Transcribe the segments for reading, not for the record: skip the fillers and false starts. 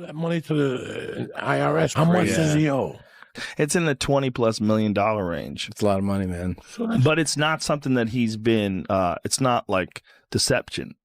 that money to the IRS. How much does he owe? It's in the $20+ million range. It's a lot of money, man. But it's not something that he's been, it's not like deception.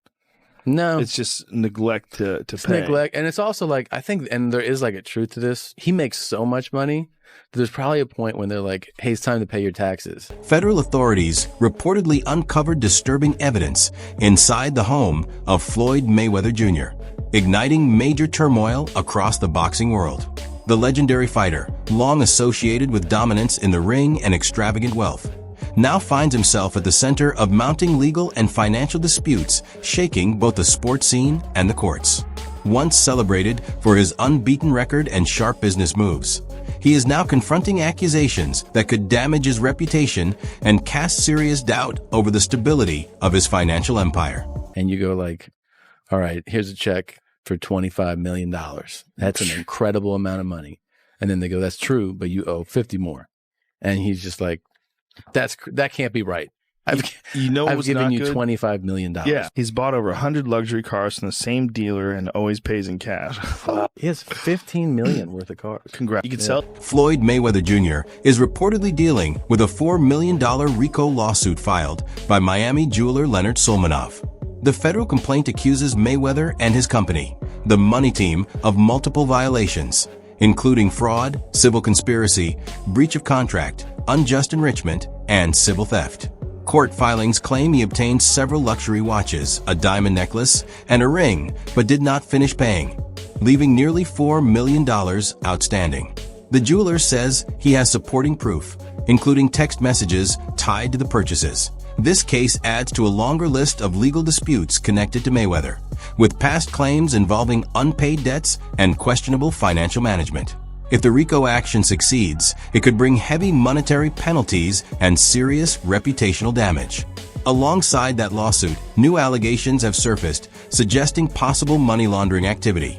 No. It's just neglect to pay. Neglect. And it's also like, I think, and there is like a truth to this. He makes so much money. There's probably a point when they're like, hey, it's time to pay your taxes. Federal authorities reportedly uncovered disturbing evidence inside the home of Floyd Mayweather Jr., igniting major turmoil across the boxing world. The legendary fighter, long associated with dominance in the ring and extravagant wealth, now finds himself at the center of mounting legal and financial disputes shaking both the sports scene and the courts. Once celebrated for his unbeaten record and sharp business moves, he is now confronting accusations that could damage his reputation and cast serious doubt over the stability of his financial empire. And you go like, all right, here's a check for $25 million. That's an incredible amount of money. And then they go, that's true, but you owe 50 more. And he's just like, that can't be right. I've given you $25 million. Yeah, he's bought over 100 luxury cars from the same dealer and always pays in cash. He has $15 million worth of cars. Congrats. You can sell. Floyd Mayweather Jr. is reportedly dealing with a $4 million RICO lawsuit filed by Miami jeweler Leonard Solmanov. The federal complaint accuses Mayweather and his company, the Money Team, of multiple violations, including fraud, civil conspiracy, breach of contract, unjust enrichment, and civil theft. Court filings claim he obtained several luxury watches, a diamond necklace, and a ring, but did not finish paying, leaving nearly $4 million outstanding. The jeweler says he has supporting proof, including text messages tied to the purchases. This case adds to a longer list of legal disputes connected to Mayweather, with past claims involving unpaid debts and questionable financial management. If the RICO action succeeds, it could bring heavy monetary penalties and serious reputational damage. Alongside that lawsuit, new allegations have surfaced suggesting possible money laundering activity,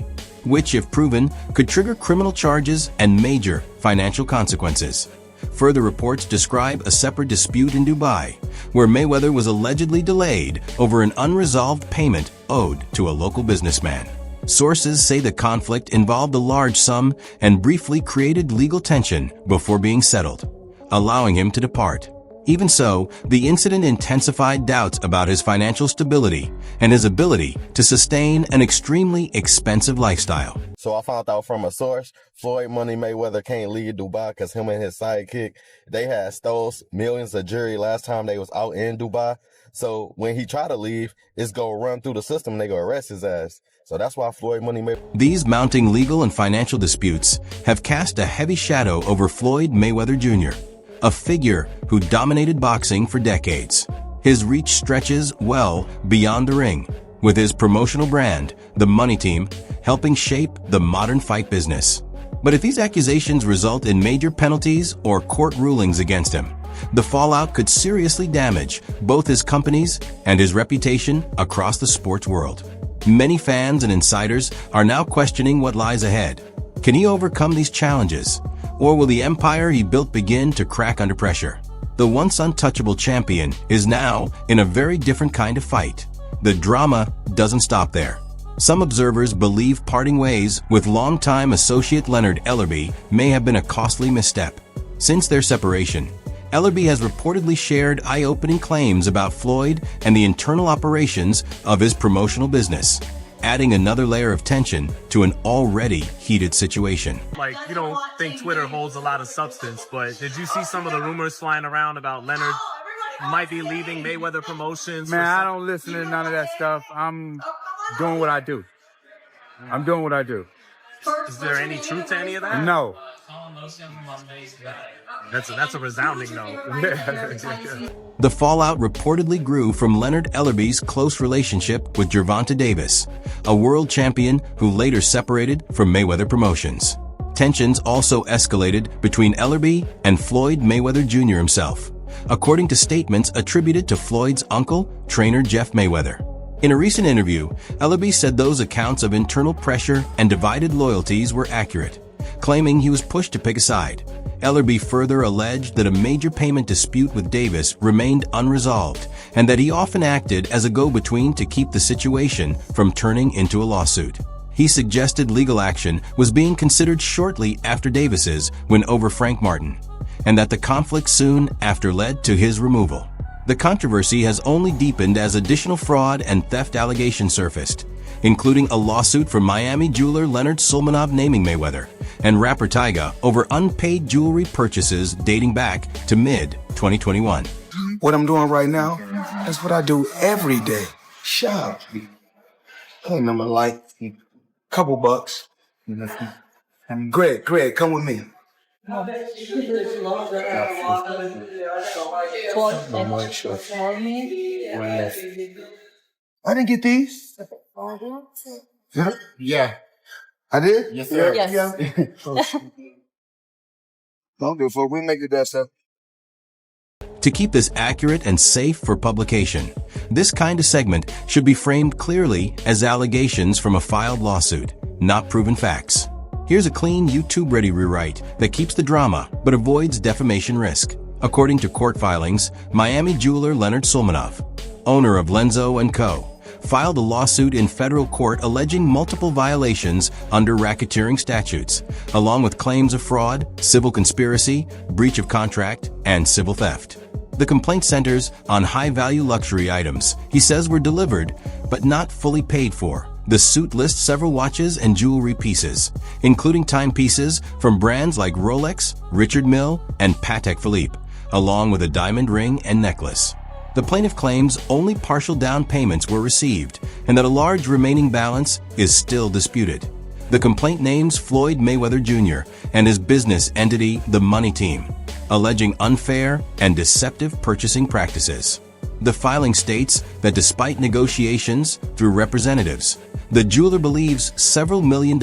which, if proven, could trigger criminal charges and major financial consequences. Further reports describe a separate dispute in Dubai, where Mayweather was allegedly delayed over an unresolved payment owed to a local businessman. Sources say the conflict involved a large sum and briefly created legal tension before being settled, allowing him to depart. Even so, the incident intensified doubts about his financial stability and his ability to sustain an extremely expensive lifestyle. So I found out from a source, Floyd Money Mayweather can't leave Dubai because him and his sidekick, they had stole millions of jewelry last time they was out in Dubai. So when he try to leave, it's going to run through the system and they going to arrest his ass. So that's why Floyd Money Mayweather. These mounting legal and financial disputes have cast a heavy shadow over Floyd Mayweather Jr., a figure who dominated boxing for decades. His reach stretches well beyond the ring, with his promotional brand, the Money Team, helping shape the modern fight business. But if these accusations result in major penalties or court rulings against him, the fallout could seriously damage both his companies and his reputation across the sports world. Many fans and insiders are now questioning what lies ahead. Can he overcome these challenges? Or will the empire he built begin to crack under pressure? The once untouchable champion is now in a very different kind of fight. The drama doesn't stop there. Some observers believe parting ways with longtime associate Leonard Ellerbe may have been a costly misstep. Since their separation, Ellerbe has reportedly shared eye-opening claims about Floyd and the internal operations of his promotional business, adding another layer of tension to an already heated situation. Like, you don't think Twitter holds a lot of substance, but did you see some of the rumors flying around about Leonard might be leaving Mayweather Promotions? Man, I don't listen to none of that stuff. I'm doing what I do. I'm doing what I do. Is there any truth to any of that? No. That's a resounding no. The fallout reportedly grew from Leonard Ellerbe's close relationship with Gervonta Davis, a world champion who later separated from Mayweather Promotions. Tensions also escalated between Ellerbe and Floyd Mayweather Jr. himself, according to statements attributed to Floyd's uncle, trainer Jeff Mayweather. In a recent interview, Ellerbe said those accounts of internal pressure and divided loyalties were accurate, claiming he was pushed to pick a side. Ellerbe further alleged that a major payment dispute with Davis remained unresolved and that he often acted as a go-between to keep the situation from turning into a lawsuit. he suggested legal action was being considered shortly after Davis's win over Frank Martin, and that the conflict soon after led to his removal. The controversy has only deepened as additional fraud and theft allegations surfaced, including a lawsuit from Miami jeweler Leonard Sulmanov naming Mayweather and rapper Tyga over unpaid jewelry purchases dating back to mid-2021. What I'm doing right now, that's what I do every day. Shop. I remember like a couple bucks. Greg, come with me. I didn't get these. Yeah. I did? Yes, sir. Yes. Don't do it for we make it that stuff. To keep this accurate and safe for publication, this kind of segment should be framed clearly as allegations from a filed lawsuit, not proven facts. Here's a clean YouTube-ready rewrite that keeps the drama but avoids defamation risk. According to court filings, Miami jeweler Leonard Sulmanov, owner of Lenzo & Co., filed a lawsuit in federal court alleging multiple violations under racketeering statutes, along with claims of fraud, civil conspiracy, breach of contract, and civil theft. The complaint centers on high-value luxury items he says were delivered but not fully paid for. The suit lists several watches and jewelry pieces, including timepieces from brands like Rolex, Richard Mille, and Patek Philippe, along with a diamond ring and necklace. The plaintiff claims only partial down payments were received and that a large remaining balance is still disputed. The complaint names Floyd Mayweather Jr. and his business entity, the Money Team, alleging unfair and deceptive purchasing practices. The filing states that despite negotiations through representatives, the jeweler believes several $1 million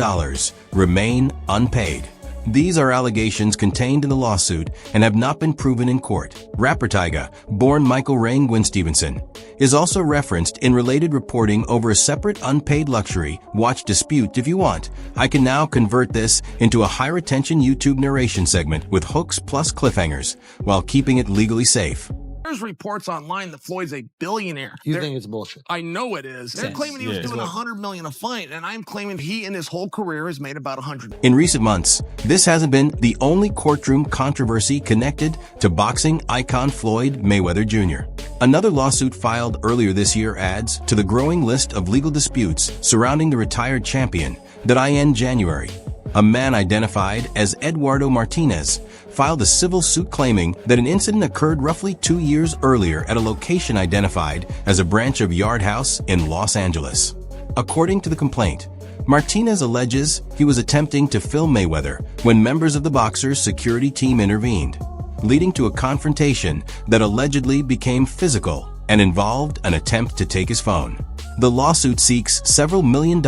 remain unpaid. These are allegations contained in the lawsuit and have not been proven in court. Rapper Tyga, born Michael Rain Gwyn Stevenson, is also referenced in related reporting over a separate unpaid luxury watch dispute. If you want, I can now convert this into a high-retention YouTube narration segment with hooks plus cliffhangers while keeping it legally safe. There's reports online that Floyd's a billionaire. You think it's bullshit? I know it is. They're claiming he was doing $100 million a fight, and I'm claiming he in his whole career has made about $100. In recent months, this hasn't been the only courtroom controversy connected to boxing icon Floyd Mayweather Jr. Another lawsuit filed earlier this year adds to the growing list of legal disputes surrounding the retired champion that in January. A man identified as Eduardo Martinez filed a civil suit claiming that an incident occurred roughly 2 years earlier at a location identified as a branch of Yard House in Los Angeles. According to the complaint, Martinez alleges he was attempting to film Mayweather when members of the boxer's security team intervened, leading to a confrontation that allegedly became physical and involved an attempt to take his phone. The lawsuit seeks several $1 million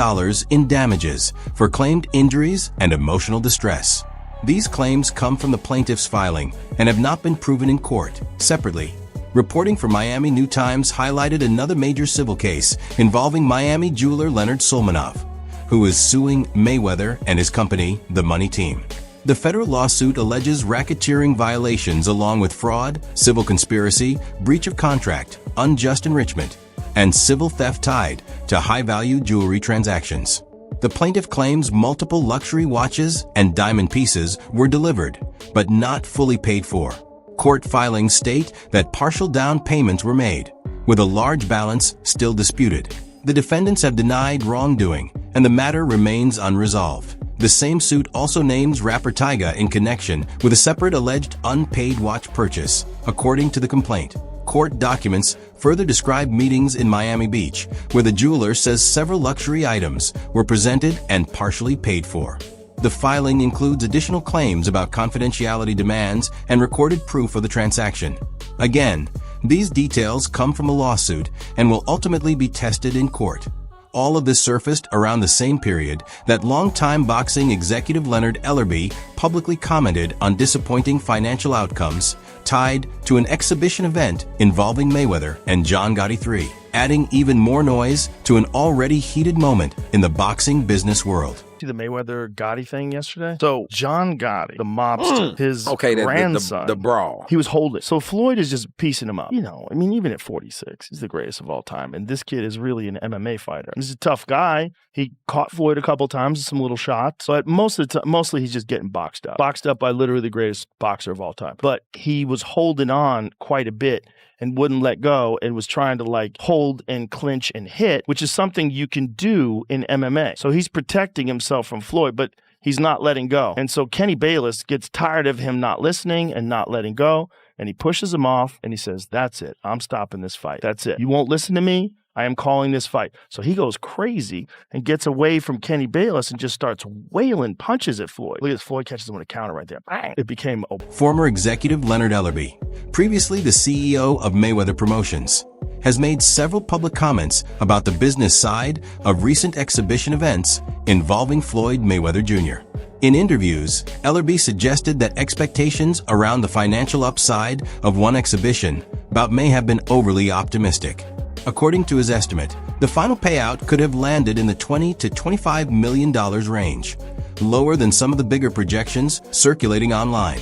in damages for claimed injuries and emotional distress. These claims come from the plaintiff's filing and have not been proven in court. Separately, reporting from Miami New Times highlighted another major civil case involving Miami jeweler Leonard Sulmanov, who is suing Mayweather and his company, the Money Team. The federal lawsuit alleges racketeering violations along with fraud, civil conspiracy, breach of contract, unjust enrichment, and civil theft tied to high-value jewelry transactions. The plaintiff claims multiple luxury watches and diamond pieces were delivered, but not fully paid for. Court filings state that partial down payments were made, with a large balance still disputed. The defendants have denied wrongdoing, and the matter remains unresolved. The same suit also names rapper Tyga in connection with a separate alleged unpaid watch purchase, according to the complaint. Court documents further describe meetings in Miami Beach, where the jeweler says several luxury items were presented and partially paid for. The filing includes additional claims about confidentiality demands and recorded proof of the transaction. Again, these details come from a lawsuit and will ultimately be tested in court. All of this surfaced around the same period that longtime boxing executive Leonard Ellerbe publicly commented on disappointing financial outcomes tied to an exhibition event involving Mayweather and John Gotti III, adding even more noise to an already heated moment in the boxing business world. See the Mayweather Gotti thing yesterday? So John Gotti, the mobster, his grandson, the brawl. he was holding. So Floyd is just piecing him up. You know, I mean, even at 46, he's the greatest of all time. And this kid is really an MMA fighter. He's a tough guy. He caught Floyd a couple times with some little shots. But mostly he's just getting boxed up. Boxed up by literally the greatest boxer of all time. But he was holding on quite a bit and wouldn't let go and was trying to like hold and clinch and hit, which is something you can do in MMA. So he's protecting himself from Floyd, but he's not letting go. And so Kenny Bayless gets tired of him not listening and not letting go, and he pushes him off and he says, "That's it. I'm stopping this fight. That's it. You won't listen to me. I am calling this fight." So he goes crazy and gets away from Kenny Bayless and just starts wailing punches at Floyd. Look at this. Floyd catches him with a counter right there. Bang! It became a... Former executive Leonard Ellerbe, previously the CEO of Mayweather Promotions, has made several public comments about the business side of recent exhibition events involving Floyd Mayweather Jr. In interviews, Ellerbe suggested that expectations around the financial upside of one exhibition bout may have been overly optimistic. According to his estimate, the final payout could have landed in the $20 to $25 million range, lower than some of the bigger projections circulating online.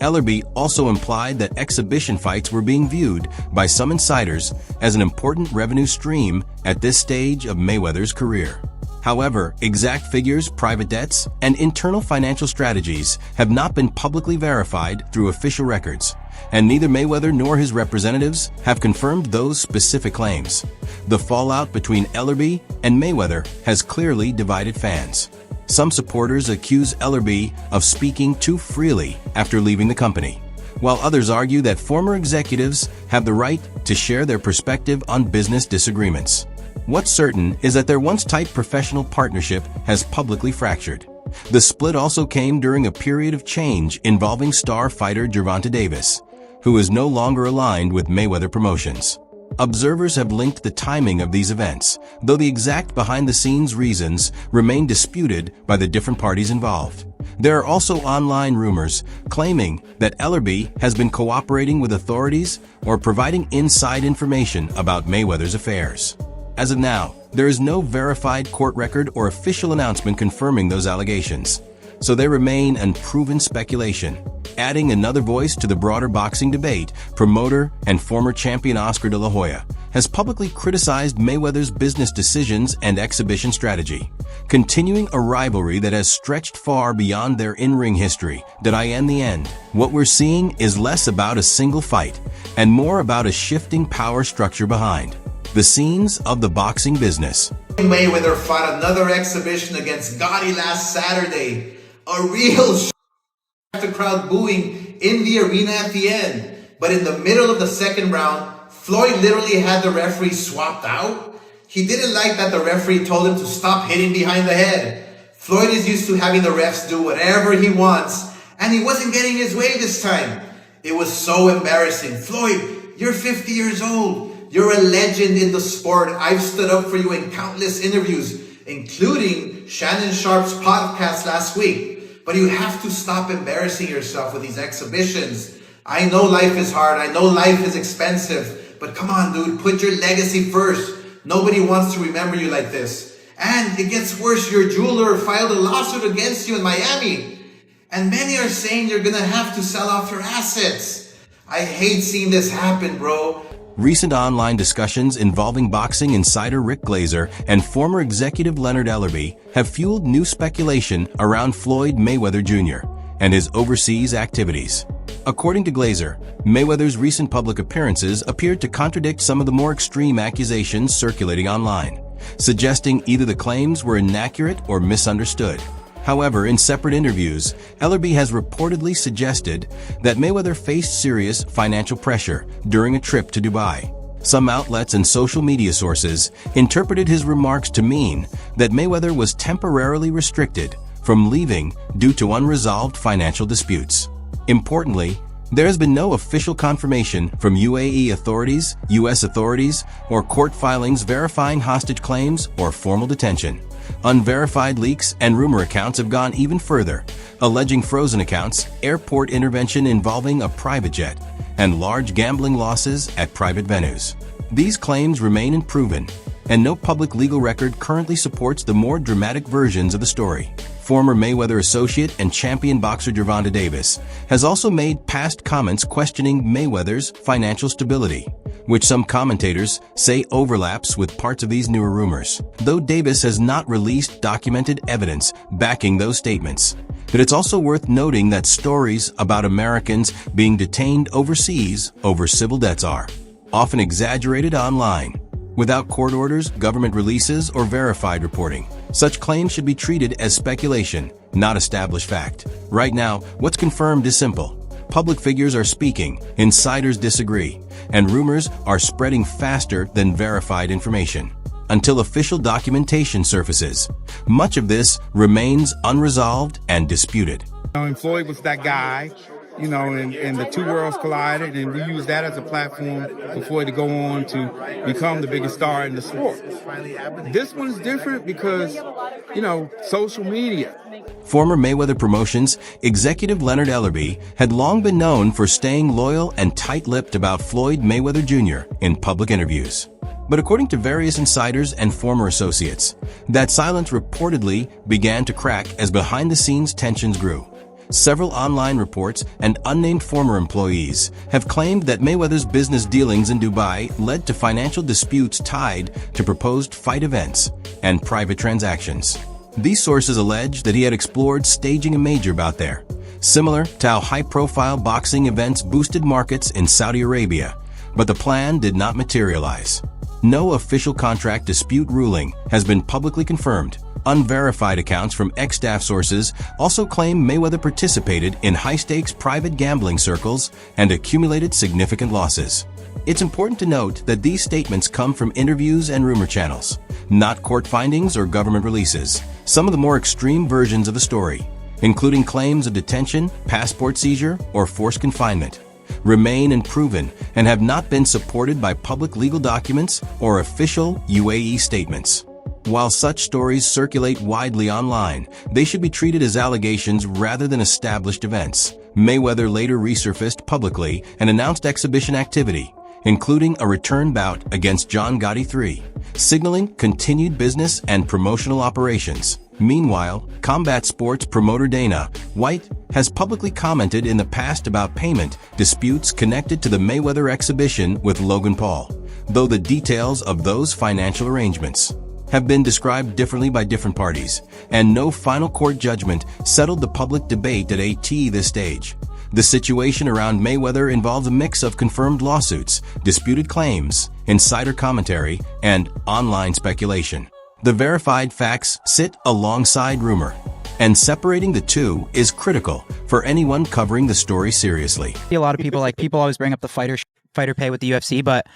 Ellerbe also implied that exhibition fights were being viewed by some insiders as an important revenue stream at this stage of Mayweather's career. However, exact figures, private debts, and internal financial strategies have not been publicly verified through official records, and neither Mayweather nor his representatives have confirmed those specific claims. The fallout between Ellerbe and Mayweather has clearly divided fans. Some supporters accuse Ellerbe of speaking too freely after leaving the company, while others argue that former executives have the right to share their perspective on business disagreements. What's certain is that their once tight professional partnership has publicly fractured. The split also came during a period of change involving star fighter Gervonta Davis, who is no longer aligned with Mayweather Promotions. Observers have linked the timing of these events, though the exact behind-the-scenes reasons remain disputed by the different parties involved. There are also online rumors claiming that Ellerbe has been cooperating with authorities or providing inside information about Mayweather's affairs. As of now, there is no verified court record or official announcement confirming those allegations, so they remain unproven speculation. Adding another voice to the broader boxing debate, promoter and former champion Oscar de la Hoya has publicly criticized Mayweather's business decisions and exhibition strategy, continuing a rivalry that has stretched far beyond their in-ring history. In the end, what we're seeing is less about a single fight and more about a shifting power structure behind the scenes of the boxing business. Mayweather fought another exhibition against Gotti last Saturday. A real the crowd booing in the arena at the end. But in the middle of the second round, Floyd literally had the referee swapped out. He didn't like that the referee told him to stop hitting behind the head. Floyd is used to having the refs do whatever he wants, and he wasn't getting his way this time. It was so embarrassing. Floyd, you're 50 years old. You're a legend in the sport. I've stood up for you in countless interviews, including Shannon Sharp's podcast last week. But you have to stop embarrassing yourself with these exhibitions. I know life is hard. I know life is expensive. But come on, dude, put your legacy first. Nobody wants to remember you like this. And it gets worse. Your jeweler filed a lawsuit against you in Miami. And many are saying you're going to have to sell off your assets. I hate seeing this happen, bro. Recent online discussions involving boxing insider Rick Glazer and former executive Leonard Ellerbe have fueled new speculation around Floyd Mayweather Jr. and his overseas activities. According to Glazer, Mayweather's recent public appearances appeared to contradict some of the more extreme accusations circulating online, suggesting either the claims were inaccurate or misunderstood. However, in separate interviews, Ellerbe has reportedly suggested that Mayweather faced serious financial pressure during a trip to Dubai. Some outlets and social media sources interpreted his remarks to mean that Mayweather was temporarily restricted from leaving due to unresolved financial disputes. Importantly, there has been no official confirmation from UAE authorities, U.S. authorities, or court filings verifying hostage claims or formal detention. Unverified leaks and rumor accounts have gone even further, alleging frozen accounts, airport intervention involving a private jet, and large gambling losses at private venues. These claims remain unproven, and no public legal record currently supports the more dramatic versions of the story. Former Mayweather associate and champion boxer Gervonta Davis has also made past comments questioning Mayweather's financial stability, which some commentators say overlaps with parts of these newer rumors, though Davis has not released documented evidence backing those statements. But it's also worth noting that stories about Americans being detained overseas over civil debts are often exaggerated online, without court orders, government releases, or verified reporting. Such claims should be treated as speculation, not established fact. Right now, what's confirmed is simple. Public figures are speaking, insiders disagree, and rumors are spreading faster than verified information. Until official documentation surfaces, much of this remains unresolved and disputed. And Floyd was that guy, you know, and the two worlds collided, and we used that as a platform for Floyd to go on to become the biggest star in the sport. This one's different because, you know, social media. Former Mayweather Promotions executive Leonard Ellerbe had long been known for staying loyal and tight-lipped about Floyd Mayweather Jr. in public interviews. But according to various insiders and former associates, that silence reportedly began to crack as behind-the-scenes tensions grew. Several online reports and unnamed former employees have claimed that Mayweather's business dealings in Dubai led to financial disputes tied to proposed fight events and private transactions. These sources allege that he had explored staging a major bout there, similar to how high-profile boxing events boosted markets in Saudi Arabia, but the plan did not materialize. No official contract dispute ruling has been publicly confirmed. Unverified accounts from ex-staff sources also claim Mayweather participated in high-stakes private gambling circles and accumulated significant losses. It's important to note that these statements come from interviews and rumor channels, not court findings or government releases. Some of the more extreme versions of the story, including claims of detention, passport seizure, or forced confinement, remain unproven and have not been supported by public legal documents or official UAE statements. While such stories circulate widely online, they should be treated as allegations rather than established events. Mayweather later resurfaced publicly and announced exhibition activity, including a return bout against John Gotti III, signaling continued business and promotional operations. Meanwhile, combat sports promoter Dana White has publicly commented in the past about payment disputes connected to the Mayweather exhibition with Logan Paul, though the details of those financial arrangements have been described differently by different parties, and no final court judgment settled the public debate at this stage. The situation around Mayweather involves a mix of confirmed lawsuits, disputed claims, insider commentary, and online speculation. The verified facts sit alongside rumor, and separating the two is critical for anyone covering the story seriously. A lot of people always bring up the fighter pay with the UFC, but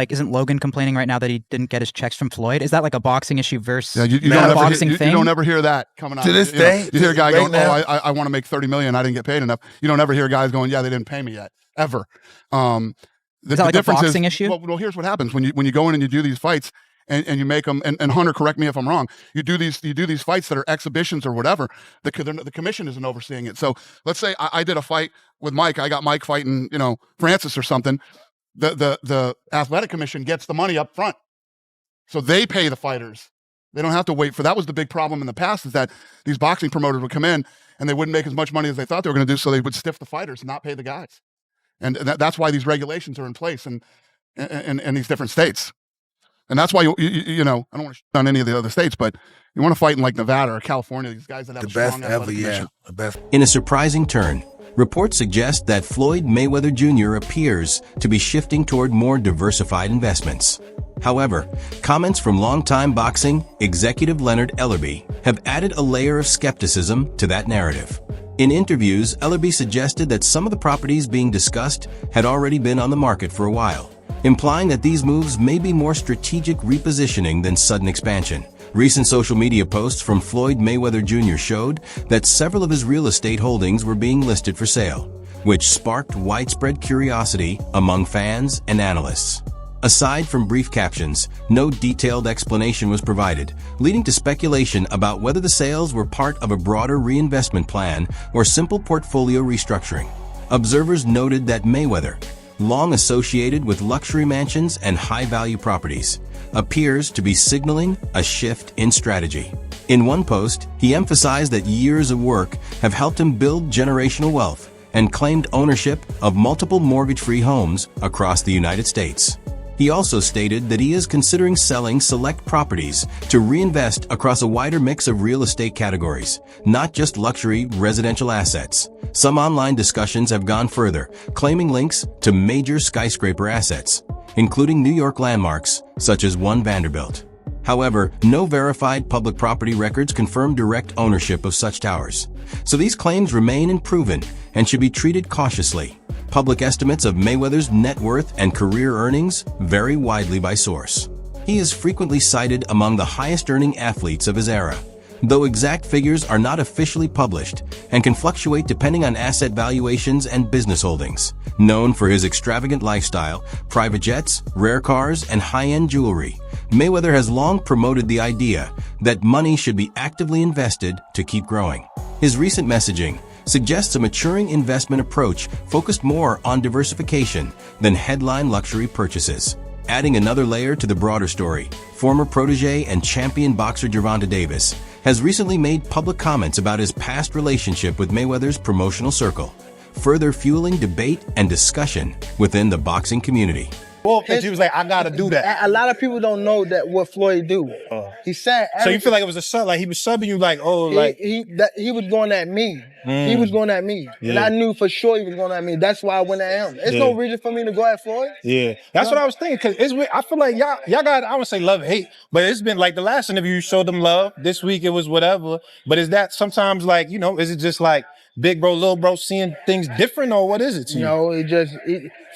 isn't Logan complaining right now that he didn't get his checks from Floyd? Is that like a boxing issue versus you don't ever hear that coming out. To this day, you hear a guy going, I want to make $30 million, I didn't get paid enough. You don't ever hear guys going, yeah, they didn't pay me yet, ever. Is that like a boxing issue? Well, here's what happens when you go in and you do these fights and you make them, and Hunter, correct me if I'm wrong, you do these fights that are exhibitions or whatever, the commission isn't overseeing it. So let's say I did a fight with Mike, I got Mike fighting, Francis or something. The athletic commission gets the money up front. So they pay the fighters. They don't have to wait for, that was the big problem in the past, is that these boxing promoters would come in and they wouldn't make as much money as they thought they were going to do. So they would stiff the fighters and not pay the guys. And that's why these regulations are in place in these different states. And that's why, I don't want to shit on any of the other states, but you want to fight in like Nevada or California, these guys that have the best ever, commission. The best. In a surprising turn, reports suggest that Floyd Mayweather Jr. appears to be shifting toward more diversified investments. However, comments from longtime boxing executive Leonard Ellerbe have added a layer of skepticism to that narrative. In interviews, Ellerbe suggested that some of the properties being discussed had already been on the market for a while, implying that these moves may be more strategic repositioning than sudden expansion. Recent social media posts from Floyd Mayweather Jr. showed that several of his real estate holdings were being listed for sale, which sparked widespread curiosity among fans and analysts. Aside from brief captions, no detailed explanation was provided, leading to speculation about whether the sales were part of a broader reinvestment plan or simple portfolio restructuring. Observers noted that Mayweather, long associated with luxury mansions and high-value properties, appears to be signaling a shift in strategy. In one post, he emphasized that years of work have helped him build generational wealth and claimed ownership of multiple mortgage-free homes across the United States. He also stated that he is considering selling select properties to reinvest across a wider mix of real estate categories, not just luxury residential assets. Some online discussions have gone further, claiming links to major skyscraper assets, including New York landmarks such as One Vanderbilt. However, no verified public property records confirm direct ownership of such towers. So these claims remain unproven and should be treated cautiously. Public estimates of Mayweather's net worth and career earnings vary widely by source. He is frequently cited among the highest-earning athletes of his era, though exact figures are not officially published and can fluctuate depending on asset valuations and business holdings. Known for his extravagant lifestyle, private jets, rare cars, and high-end jewelry, Mayweather has long promoted the idea that money should be actively invested to keep growing. His recent messaging suggests a maturing investment approach focused more on diversification than headline luxury purchases. Adding another layer to the broader story, former protege and champion boxer Gervonta Davis has recently made public comments about his past relationship with Mayweather's promotional circle, further fueling debate and discussion within the boxing community. Well, he was like, I gotta do that. A lot of people don't know that what Floyd do. He said. So you feel like it was a sub? Like he was subbing you? Like he was going at me. He was going at me, and I knew for sure he was going at me. That's why I went at him. There's no reason for me to go at Floyd. Yeah, that's what I was thinking. Cause I feel like y'all got, I would say love and hate, but it's been like the last interview you showed them love. This week it was whatever. But is that sometimes like, you know, is it just like big bro, little bro seeing things different, or what is it to you? No,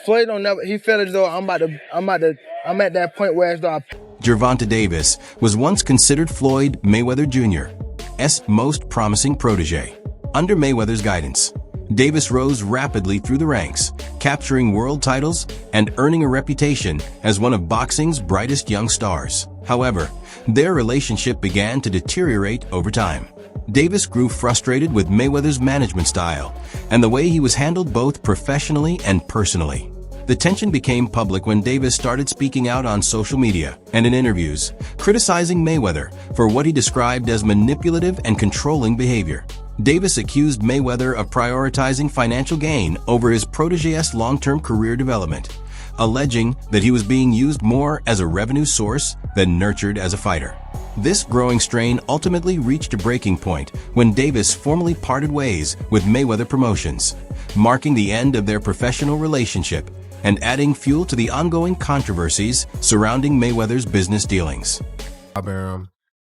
Floyd don't never. He felt as though I'm at that point where as though Gervonta Davis was once considered Floyd Mayweather Jr.'s most promising protege. Under Mayweather's guidance, Davis rose rapidly through the ranks, capturing world titles and earning a reputation as one of boxing's brightest young stars. However, their relationship began to deteriorate over time. Davis grew frustrated with Mayweather's management style and the way he was handled both professionally and personally. The tension became public when Davis started speaking out on social media and in interviews, criticizing Mayweather for what he described as manipulative and controlling behavior. Davis accused Mayweather of prioritizing financial gain over his protege's long-term career development, alleging that he was being used more as a revenue source than nurtured as a fighter. This growing strain ultimately reached a breaking point when Davis formally parted ways with Mayweather Promotions, marking the end of their professional relationship and adding fuel to the ongoing controversies surrounding Mayweather's business dealings.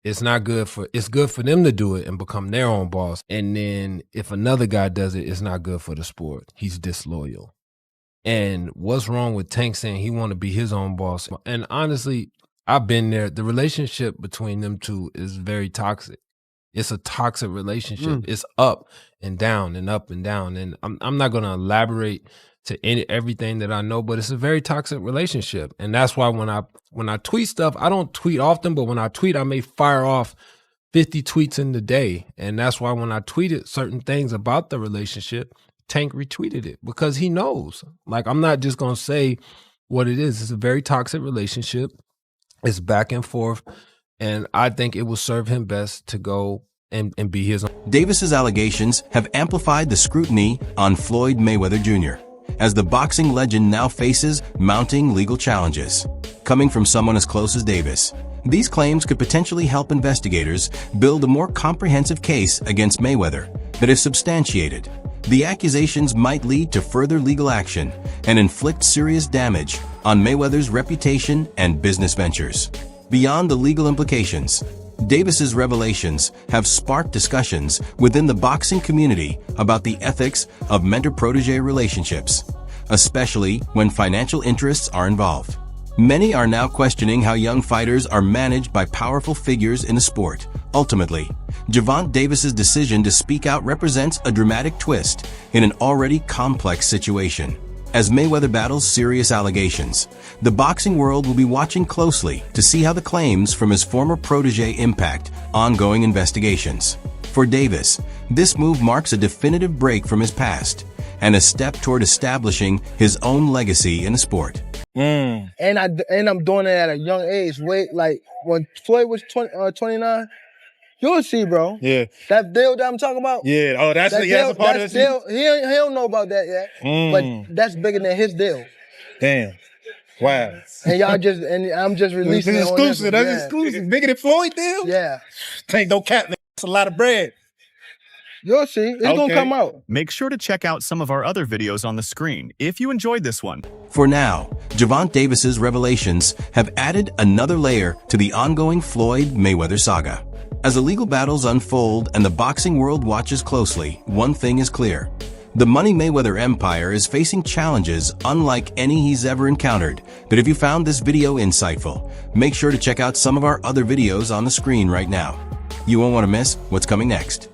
It's good for them to do it and become their own boss. And then if another guy does it, it's not good for the sport. He's disloyal. And what's wrong with Tank saying he want to be his own boss? And honestly, I've been there. The relationship between them two is very toxic. It's a toxic relationship. It's up and down and up and down. And I'm not going to elaborate to everything that I know, but it's a very toxic relationship. And that's why when I tweet stuff, I don't tweet often, but when I tweet, I may fire off 50 tweets in the day. And that's why when I tweeted certain things about the relationship, Tank retweeted it because he knows. Like, I'm not just going to say what it is. It's a very toxic relationship. It's back and forth. And I think it will serve him best to go and be his own. Davis's allegations have amplified the scrutiny on Floyd Mayweather Jr., as the boxing legend now faces mounting legal challenges. Coming from someone as close as Davis, these claims could potentially help investigators build a more comprehensive case against Mayweather that, if substantiated, the accusations might lead to further legal action and inflict serious damage on Mayweather's reputation and business ventures. Beyond the legal implications, Davis's revelations have sparked discussions within the boxing community about the ethics of mentor-protege relationships, especially when financial interests are involved. Many are now questioning how young fighters are managed by powerful figures in the sport. Ultimately, Gervonta Davis's decision to speak out represents a dramatic twist in an already complex situation. As Mayweather battles serious allegations, the boxing world will be watching closely to see how the claims from his former protege impact ongoing investigations. For Davis, this move marks a definitive break from his past and a step toward establishing his own legacy in the sport. And I'm doing it at a young age. Wait, like when Floyd was 29, you'll see, bro. Yeah. That deal that I'm talking about. Yeah. Oh, that's a part of the deal. He don't know about that yet. But that's bigger than his deal. Damn. Wow. And I'm just releasing This is it. exclusive. That's exclusive. Bigger than Floyd deal? Yeah. Ain't no cap. That's a lot of bread. You'll see. It's gonna come out. Make sure to check out some of our other videos on the screen if you enjoyed this one. For now, Gervonta Davis's revelations have added another layer to the ongoing Floyd Mayweather saga. As the legal battles unfold and the boxing world watches closely, one thing is clear. The Money Mayweather empire is facing challenges unlike any he's ever encountered. But if you found this video insightful, make sure to check out some of our other videos on the screen right now. You won't want to miss what's coming next.